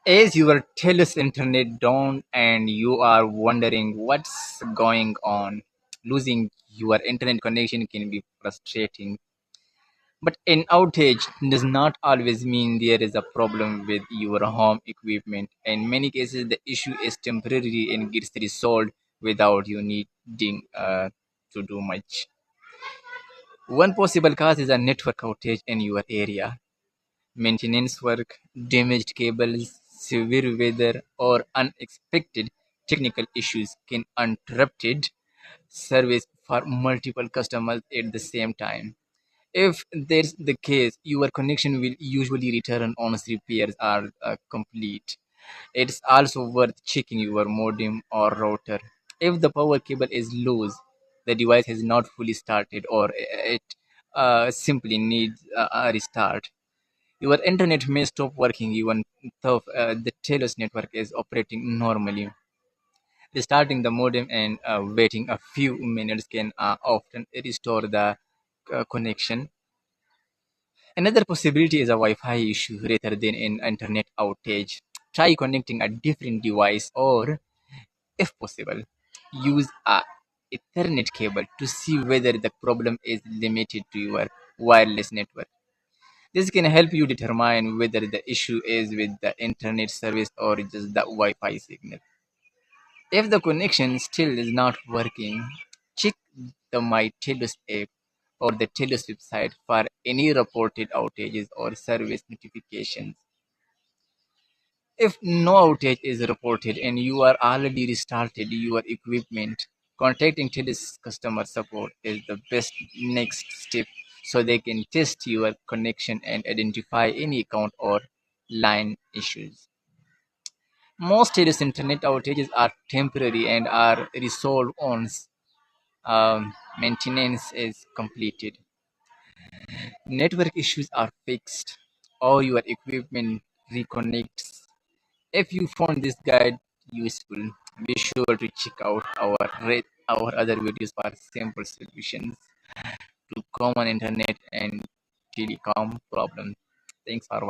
Is your TELUS internet down and you are wondering what's going on? Losing your internet connection can be frustrating, but an outage does not always mean there is a problem with your home equipment. In many cases, the issue is temporary and gets resolved without you needing to do much. One possible cause is a network outage in your area. Maintenance work, damaged cables, severe weather, or unexpected technical issues can interrupted service for multiple customers at the same time. If that's the case, your connection will usually return once repairs are complete. It's also worth checking your modem or router. If the power cable is loose, the device has not fully started, or it simply needs a restart. Your internet may stop working even though the TELUS network is operating normally. Restarting the modem and waiting a few minutes can often restore the connection. Another possibility is a Wi-Fi issue rather than an internet outage. Try connecting a different device or, if possible, use a Ethernet cable to see whether the problem is limited to your wireless network. This can help you determine whether the issue is with the internet service or just the Wi-Fi signal. If the connection still is not working, check the My TELUS app or the TELUS website for any reported outages or service notifications. If no outage is reported and you are already restarted your equipment, contacting TELUS customer support is the best next step so they can test your connection and identify any account or line issues. Most TELUS internet outages are temporary and are resolved once maintenance is completed. Network issues are fixed or your equipment reconnects. If you found this guide useful, be sure to check out our other videos for simple solutions to common internet and telecom problems. Thanks for watching.